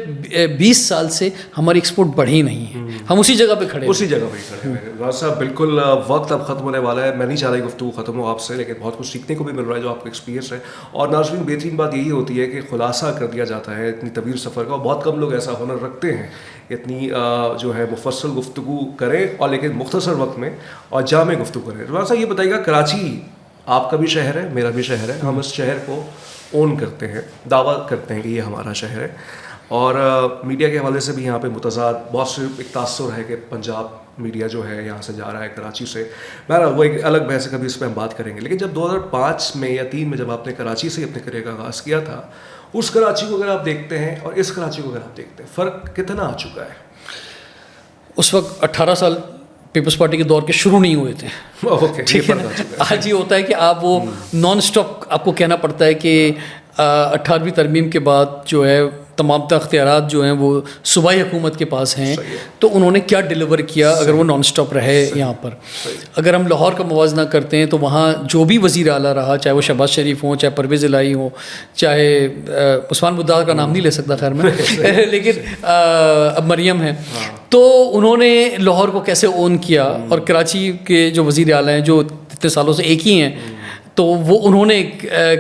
20 سال سے ہماری ایکسپورٹ بڑھی نہیں ہے, ہم اسی جگہ پہ کھڑے ہیں. راز صاحب بالکل وقت اب ختم ہونے والا ہے, میں نہیں چاہ رہا گفتگو ختم ہو آپ سے, لیکن بہت کچھ سیکھنے کو بھی مل رہا ہے جو آپ کا ایکسپیرینس ہے. اور ناظرین بہترین بات یہی ہوتی ہے کہ خلاصہ کر دیا جاتا ہے اتنی طویل سفر کا, اور بہت کم لوگ ایسا ہنر رکھتے ہیں اتنی جو ہے مفصل گفتگو کریں, اور لیکن مختصر وقت میں اور جامع گفتگو کریں. راز صاحب یہ بتائیے گا, کراچی آپ کا بھی شہر ہے, میرا بھی شہر ہے, ہم اس شہر کو اون کرتے ہیں, دعویٰ کرتے ہیں کہ یہ ہمارا شہر ہے, اور میڈیا کے حوالے سے بھی یہاں پہ متضاد بہت سے ایک تاثر ہے کہ پنجاب میڈیا جو ہے یہاں سے جا رہا ہے کراچی سے. بہرحال وہ ایک الگ بحث ہے, کبھی اس پہ ہم بات کریں گے. لیکن جب 2005 میں یا 2003 میں جب آپ نے کراچی سے اپنے کریئر کا آغاز کیا تھا, اس کراچی کو اگر آپ دیکھتے ہیں اور اس کراچی کو اگر آپ دیکھتے ہیں, فرق کتنا آ چکا ہے؟ اس وقت 18 سال پیپلز پارٹی کے دور کے شروع نہیں ہوئے تھے, ٹھیک ہے نا. آج یہ ہوتا ہے کہ آپ وہ نان اسٹاپ آپ کو کہنا پڑتا ہے کہ 18ویں ترمیم کے بعد جو ہے تمام اختیارات جو ہیں وہ صوبائی حکومت کے پاس ہیں, تو انہوں نے کیا ڈیلیور کیا اگر وہ نان اسٹاپ رہے یہاں پر. اگر ہم لاہور کا موازنہ کرتے ہیں تو وہاں جو بھی وزیر اعلیٰ رہا, چاہے وہ شہباز شریف ہوں, چاہے پرویز الہی ہوں, چاہے عثمان بدار کا نام نہیں لے سکتا خیر میں, لیکن اب مریم ہے, تو انہوں نے لاہور کو کیسے اون کیا, اور کراچی کے جو وزیر اعلیٰ ہیں جو اتنے سالوں سے ایک ہی ہیں, تو وہ انہوں نے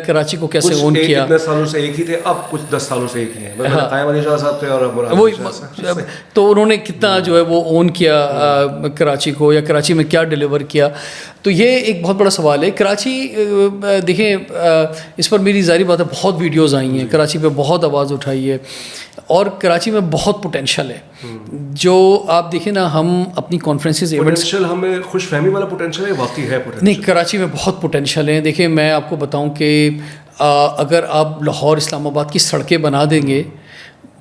کراچی کو کیسے اون کیا. اتنے سالوں سے ایک ہی تھے, اب کچھ 10 سالوں سے ایک ہی ہیں, قائم علی شاہ صاحب تھے اور وہ, تو انہوں نے کتنا جو ہے وہ اون کیا کراچی کو, یا کراچی میں کیا ڈیلیور کیا. تو یہ ایک بہت بڑا سوال ہے. کراچی دیکھیں اس پر میری ظاہری بات ہے بہت ویڈیوز آئی ہیں, کراچی پہ بہت آواز اٹھائی ہے, اور کراچی میں بہت پوٹینشیل ہے. جو آپ دیکھیں نا, ہم اپنی کانفرنسز ایونٹس, ہمیں خوش فہمی والا پوٹینشیل ہے, واقعی ہے پوٹینشیل. نہیں, کراچی میں بہت پوٹینشیل ہے. دیکھیں میں آپ کو بتاؤں کہ اگر آپ لاہور اسلام آباد کی سڑکیں بنا دیں گے,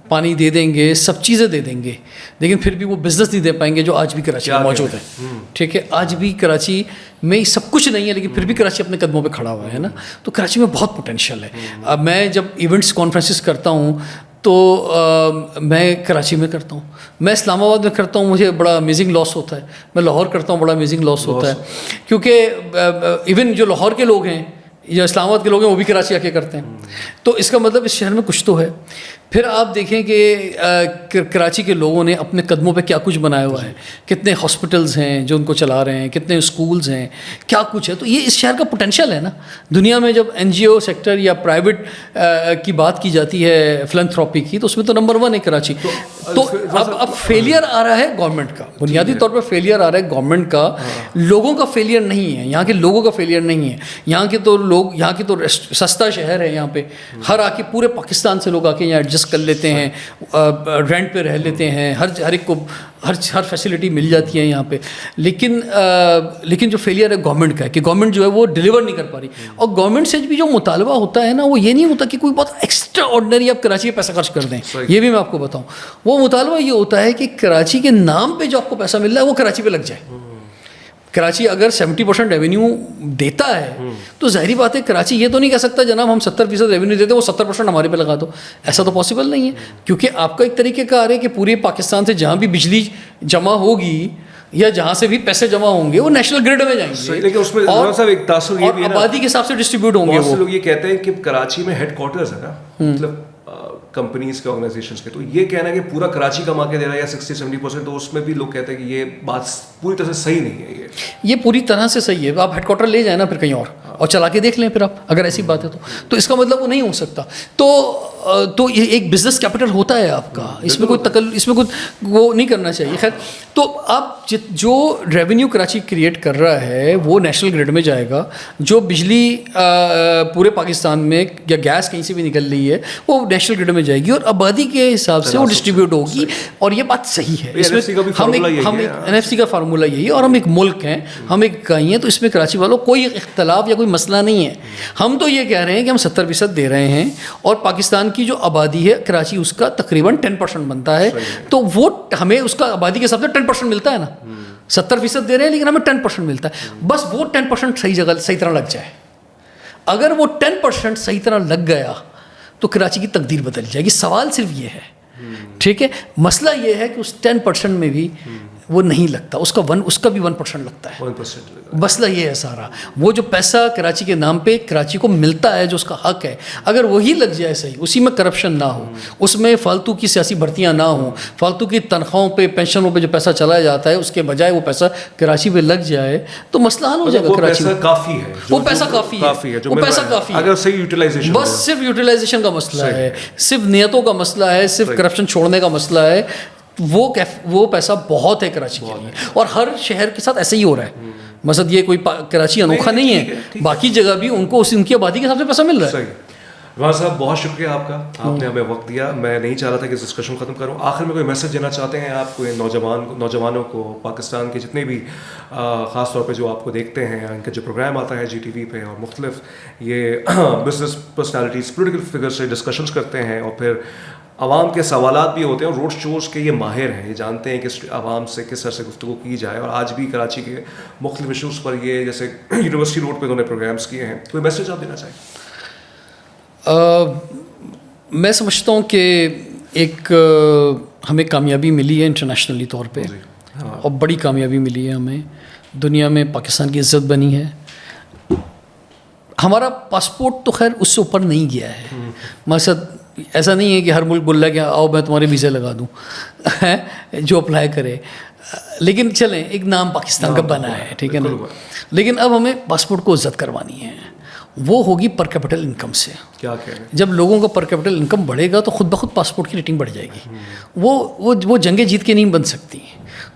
پانی دے دیں گے, سب چیزیں دے دیں گے, لیکن پھر بھی وہ بزنس نہیں دے پائیں گے جو آج بھی کراچی میں موجود ہے. ٹھیک ہے, آج بھی کراچی میں سب کچھ نہیں ہے, لیکن پھر بھی کراچی اپنے قدموں پہ کھڑا ہوا ہے نا. تو کراچی میں بہت پوٹینشیل ہے. اب میں جب ایونٹس کانفرنسز کرتا ہوں تو میں کراچی میں کرتا ہوں, میں اسلام آباد میں کرتا ہوں, مجھے بڑا امیزنگ لاس ہوتا ہے. میں لاہور کرتا ہوں, بڑا امیزنگ لاس ہوتا ہے, کیونکہ ایون جو لاہور کے لوگ ہیں یا اسلام آباد کے لوگ ہیں وہ بھی کراچی آ کے کرتے ہیں. تو اس کا مطلب اس شہر میں کچھ تو ہے. پھر آپ دیکھیں کہ کراچی کے لوگوں نے اپنے قدموں پہ کیا کچھ بنایا ہوا ہے, کتنے ہاسپٹلز ہیں جو ان کو چلا رہے ہیں, کتنے اسکولز ہیں, کیا کچھ ہے. تو یہ اس شہر کا پوٹینشیل ہے نا. دنیا میں جب NGO سیکٹر یا پرائیویٹ کی بات کی جاتی ہے فلنتھراپی کی, تو اس میں تو نمبر 1 ہے کراچی. تو اب فیلئر آ رہا ہے گورنمنٹ کا, بنیادی طور پر فیلئر آ رہا ہے گورنمنٹ کا, لوگوں کا فیلئر نہیں ہے, یہاں کے لوگوں کا فیلئر نہیں ہے. یہاں کے تو لوگ, یہاں کی تو سستا شہر ہے, یہاں پہ ہر آ کے پورے پاکستان سے لوگ آ کے یہاں ایڈجسٹ کر لیتے ہیں, رینٹ پہ رہ لیتے ہیں, ہر ایک کو ہر فیسلٹی مل جاتی ہے یہاں پہ. لیکن جو فیلئر ہے گورنمنٹ کا ہے کہ گورنمنٹ جو ہے وہ ڈیلیور نہیں کر پا رہی. اور گورنمنٹ سے بھی جو مطالبہ ہوتا ہے نا, وہ یہ نہیں ہوتا کہ کوئی بہت ایکسٹرا آرڈنری آپ کراچی میں پیسہ خرچ کر دیں. یہ بھی میں آپ کو بتاؤں, وہ مطالبہ یہ ہوتا ہے کہ کراچی کے نام پہ جو آپ کو پیسہ مل رہا ہے وہ کراچی پہ لگ جائے. کراچی اگر 70% ریونیو دیتا ہے تو ظاہری بات ہے کراچی یہ تو نہیں کہہ سکتا جناب ہم 70% ریونیو دیتے ہیں, وہ 70% ہمارے پہ لگا دو. ایسا تو پاسبل نہیں ہے, کیونکہ آپ کا ایک طریقہ کار ہے کہ پورے پاکستان سے جہاں بھی بجلی جمع ہوگی یا جہاں سے بھی پیسے جمع ہوں گے وہ نیشنل گرڈ میں جائیں گے, لیکن اس میں ایک تاثر یہ بھی ہے آبادی کے حساب سے ڈسٹریبیوٹ ہوں گے. وہ لوگ یہ کہتے ہیں کہ کراچی میں ہیڈ کوارٹرز ہے نا, مطلب کمپنیز کے, آرگنائزیشنز کے, تو یہ کہنا ہے کہ پورا کراچی کما کے دے رہا ہے یا 60-70%, تو اس میں بھی لوگ کہتے ہیں کہ یہ بات پوری طرح سے صحیح نہیں ہے. یہ پوری طرح سے صحیح ہے. آپ ہیڈ کوارٹر لے جائیں نا پھر کہیں اور چلا کے دیکھ لیں پھر آپ, اگر ایسی بات ہے تو اس کا مطلب وہ نہیں ہو سکتا. تو یہ ایک بزنس کیپٹل ہوتا ہے آپ کا, اس میں کوئی وہ نہیں کرنا چاہیے. خیر, تو آپ جو ریونیو کراچی کریٹ کر رہا ہے وہ نیشنل گرڈ میں جائے گا. جو بجلی پورے پاکستان میں یا گیس کہیں سے بھی نکل رہی ہے وہ نیشنل گرڈ میں جائے گی اور آبادی کے حساب سے وہ ڈسٹریبیوٹ ہوگی. اور یہ بات صحیح ہے. اس میں ہم NFC کا فارمولہ یہی ہے, اور ہم ایک ملک ہیں, ہم ایک اکائی ہیں, تو اس میں کراچی والوں کوئی اختلاف یا کوئی مسئلہ نہیں ہے. ہم تو یہ کہہ رہے ہیں کہ ہم 70% دے رہے ہیں, اور پاکستان کی جو آبادی ہے کراچی اس کا تقریباً 10% بنتا ہے, تو وہ ہمیں اس کا آبادی کے حساب سے 10% ملتا ہے نا. 70% دے رہے ہیں لیکن ہمیں 10% ملتا ہے. بس وہ 10% صحیح طرح لگ جائے. اگر وہ 10% صحیح طرح لگ گیا تو کراچی کی تقدیر بدل جائے گی. سوال صرف یہ ہے, ٹھیک ہے. مسئلہ یہ ہے کہ اس 10% میں بھی وہ نہیں لگتا, اس کا بھی 1% لگتا ہے. مسئلہ یہ ہے سارا. وہ جو پیسہ کراچی کے نام پہ کراچی کو ملتا ہے جو اس کا حق ہے, اگر وہی لگ جائے صحیح, اسی میں کرپشن نہ ہو, اس میں فالتو کی سیاسی بھرتیاں نہ ہوں, فالتو کی تنخواہوں پہ پینشنوں پہ جو پیسہ چلا جاتا ہے اس کے بجائے وہ پیسہ کراچی پہ لگ جائے تو مسئلہ حل ہو جائے گا. کراچی میں کافی ہے, وہ پیسہ کافی ہے, وہ پیسہ کافی ہے اگر صحیح یوٹیلائزیشن. بس صرف یوٹیلائزیشن کا مسئلہ ہے, صرف نیتوں کا مسئلہ ہے, صرف کرپشن چھوڑنے کا مسئلہ ہے. وہ پیسہ بہت ہے کراچی کے لیے, اور ہر شہر کے ساتھ ایسے ہی ہو رہا ہے. مطلب یہ کوئی کراچی انوکھا نہیں ہے, باقی جگہ بھی ان کو ان کی آبادی کے حساب سے پیسہ مل رہا ہے. رضوان صاحب بہت شکریہ آپ کا, آپ نے ہمیں وقت دیا. میں نہیں چاہ رہا تھا کہ ڈسکشن ختم کروں. آخر میں کوئی میسج دینا چاہتے ہیں آپ کو نوجوانوں کو, پاکستان کے جتنے بھی خاص طور پہ جو آپ کو دیکھتے ہیں, ان کا جو پروگرام آتا ہے GTV پہ اور مختلف یہ بزنس پرسنالٹیز پولیٹیکل فگر سے ڈسکشنز کرتے ہیں, اور پھر عوام کے سوالات بھی ہوتے ہیں, اور روڈ شوز کے یہ ماہر ہیں, یہ جانتے ہیں کہ عوام سے کس طرح سے گفتگو کی جائے. اور آج بھی کراچی کے مختلف ایشوز پر یہ جیسے یونیورسٹی روڈ پہ انہوں نے پروگرامز کیے ہیں. کوئی میسج آپ دینا چاہیں؟ میں سمجھتا ہوں کہ ایک ہمیں کامیابی ملی ہے انٹرنیشنلی طور پہ, اور بڑی کامیابی ملی ہے ہمیں. دنیا میں پاکستان کی عزت بنی ہے. ہمارا پاسپورٹ تو خیر اس سے اوپر نہیں گیا ہے. مقصد ایسا نہیں ہے کہ ہر ملک بول رہا ہے کہ آؤ میں تمہارے ویزے لگا دوں جو اپلائی کرے, لیکن چلیں ایک نام پاکستان کا بنا ہے, ٹھیک ہے نا. لیکن اب ہمیں پاسپورٹ کو عزت کروانی ہے, وہ ہوگی پر کیپٹل انکم سے. کیا کہہ رہے ہیں؟ جب لوگوں کا پر کیپٹل انکم بڑھے گا تو خود بخود پاسپورٹ کی ریٹنگ بڑھ جائے گی. وہ جنگیں جیت کے نہیں بن سکتی,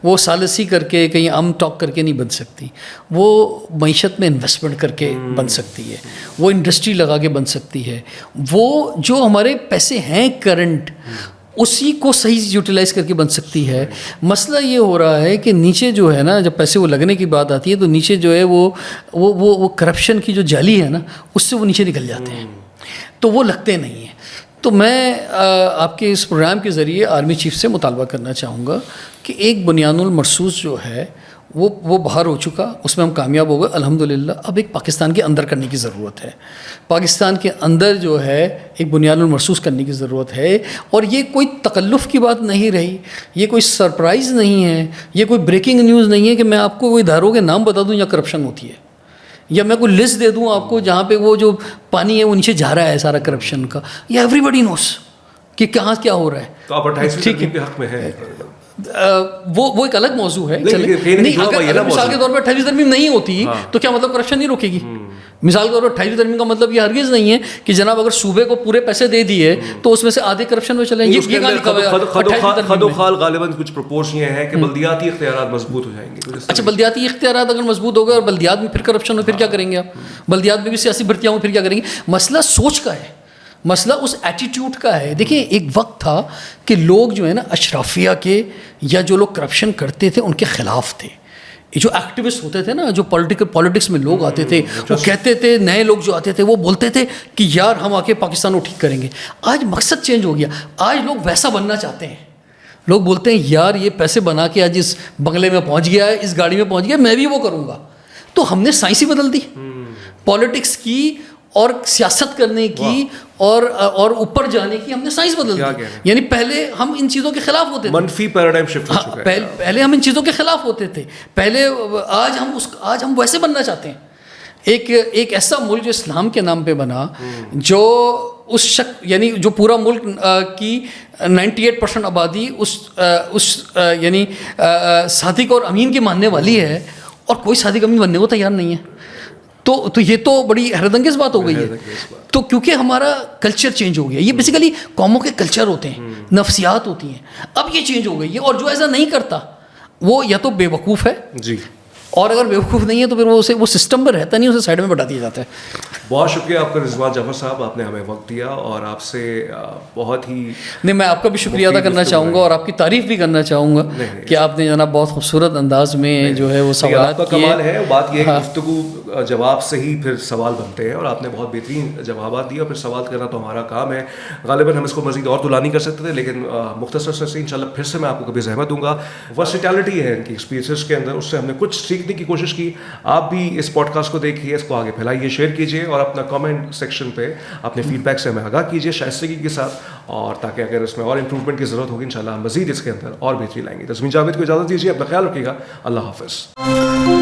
وہ سالسی کر کے کہیں ام ٹاک کر کے نہیں بن سکتی, وہ معیشت میں انویسٹمنٹ کر کے بن سکتی ہے, وہ انڈسٹری لگا کے بن سکتی ہے. وہ جو ہمارے پیسے ہیں کرنٹ اسی کو صحیح یوٹیلائز کر کے بن سکتی ہے. مسئلہ یہ ہو رہا ہے کہ نیچے جو ہے نا, جب پیسے وہ لگنے کی بات آتی ہے تو نیچے جو ہے وہ کرپشن کی جو جالی ہے نا اس سے وہ نیچے نکل جاتے ہیں, تو وہ لگتے نہیں ہیں. تو میں آپ کے اس پروگرام کے ذریعے آرمی چیف سے مطالبہ کرنا چاہوں گا کہ ایک بنیاد المرصوص جو ہے وہ باہر ہو چکا, اس میں ہم کامیاب ہو گئے الحمدللہ. اب ایک پاکستان کے اندر کرنے کی ضرورت ہے. پاکستان کے اندر جو ہے ایک بنیاد المرصوص کرنے کی ضرورت ہے. اور یہ کوئی تکلف کی بات نہیں رہی, یہ کوئی سرپرائز نہیں ہے, یہ کوئی بریکنگ نیوز نہیں ہے کہ میں آپ کو کوئی اداروں کے نام بتا دوں یا کرپشن ہوتی ہے, یا میں کوئی لسٹ دے دوں آپ کو جہاں پہ وہ جو پانی ہے وہ نیچے جا رہا ہے سارا کرپشن کا. یہ ایوری بڈی نوز کہ کہاں کیا ہو رہا ہے. تو آپ 28ویں ترمیم کے حق میں ہیں. وہ ایک الگ موضوع ہے. نہیں, اگر مثال کے طور پہ 28ویں ترمیم نہیں ہوتی تو کیا مطلب کرپشن نہیں روکے گی؟ مثال کے طور پر 28ویں ترمیم کا مطلب یہ ہرگز نہیں ہے کہ جناب اگر صوبے کو پورے پیسے دے دیے تو اس میں سے آدھے کرپشن میں چلیں. یہ خد و خال غالباً کچھ پرپورشن یہ ہے کہ بلدیاتی اختیارات مضبوط ہو جائیں گے. اچھا, بلدیاتی اختیارات اگر مضبوط ہو گئے اور بلدیات میں پھر کرپشن ہو, پھر کیا کریں گے آپ؟ بلدیات میں بھی سیاسی بھرتیاں ہوں, پھر کیا کریں گے؟ مسئلہ سوچ کا ہے, مسئلہ اس ایٹیٹیوڈ کا ہے. دیکھیں, ایک وقت تھا کہ لوگ جو ہے نا اشرافیہ کے یا جو لوگ کرپشن کرتے تھے ان کے خلاف تھے. یہ جو ایکٹیوسٹ ہوتے تھے نا, جو پولیٹکس میں لوگ آتے تھے, وہ کہتے تھے, نئے لوگ جو آتے تھے وہ بولتے تھے کہ یار ہم آ کے پاکستان کو ٹھیک کریں گے. آج مقصد چینج ہو گیا, آج لوگ ویسا بننا چاہتے ہیں. لوگ بولتے ہیں یار یہ پیسے بنا کے آج اس بنگلے میں پہنچ گیا ہے, اس گاڑی میں پہنچ گیا, میں بھی وہ کروں گا. تو ہم نے سائنس ہی بدل دی, پالیٹکس کی اور سیاست کرنے کی اور اوپر جانے کی ہم نے سائنس بدل دی. یعنی پہلے ہم ان چیزوں کے خلاف ہوتے تھے, منفی پیراڈائم شفٹ ہو چکا ہے. پہلے ہم ان چیزوں کے خلاف ہوتے تھے پہلے. آج ہم ویسے بننا چاہتے ہیں. ایک ایسا ملک جو اسلام کے نام پہ بنا, جو اس یعنی جو پورا ملک کی 98% آبادی اس یعنی صادق اور امین کی ماننے والی ہے, اور کوئی صادق امین بننے کو تیار نہیں ہے. تو یہ تو بڑی حیرت انگیز بات ہو گئی ہے. تو کیونکہ ہمارا کلچر چینج ہو گیا. یہ بیسیکلی قوموں کے کلچر ہوتے ہیں, نفسیات ہوتی ہیں. اب یہ چینج ہو گئی ہے, اور جو ایسا نہیں کرتا وہ یا تو بے وقوف ہے جی, اور اگر بیوقوف نہیں ہے تو پھر وہ سسٹم میں رہتا نہیں, اسے سائڈ میں بٹا دیا جاتا ہے. بہت شکریہ آپ کا رضوان جعفر صاحب, آپ نے ہمیں وقت دیا اور آپ سے بہت ہی نہیں, میں آپ کا بھی شکریہ ادا کرنا چاہوں گا اور آپ کی تعریف بھی کرنا چاہوں گا کہ آپ نے جناب بہت خوبصورت انداز میں جو ہے وہ سوالات کا کمال ہے. بات یہ ہے کہ گفتگو جواب سے ہی پھر سوال بنتے ہیں, اور آپ نے بہت بہترین جوابات دیے, اور پھر سوال کرنا تو ہمارا کام ہے. غالباً ہم اس کو مزید اور طولانی کر سکتے تھے, لیکن مختصر سے انشاءاللہ پھر سے میں آپ کو کبھی زحمت دوں گا. ورسٹیلٹی ہے ان کی ایکسپیرینسز کے اندر, اس سے ہم نے کچھ سیکھنے کی کوشش کی. آپ بھی اس پوڈ کاسٹ کو دیکھیے, اس کو آگے پھیلائیے, شیئر کیجیے, اور اپنا کامنٹ سیکشن پہ اپنے فیڈ بیک سے ہمیں آگاہ کیجیے شائستگی کے ساتھ, اور تاکہ اگر اس میں اور امپروومنٹ کی ضرورت ہوگی انشاءاللہ ہم مزید اس کے اندر اور بہتری لائیں گے. تسمین جاوید کو اجازت دیجیے, اپنا خیال رکھیے گا. اللہ حافظ.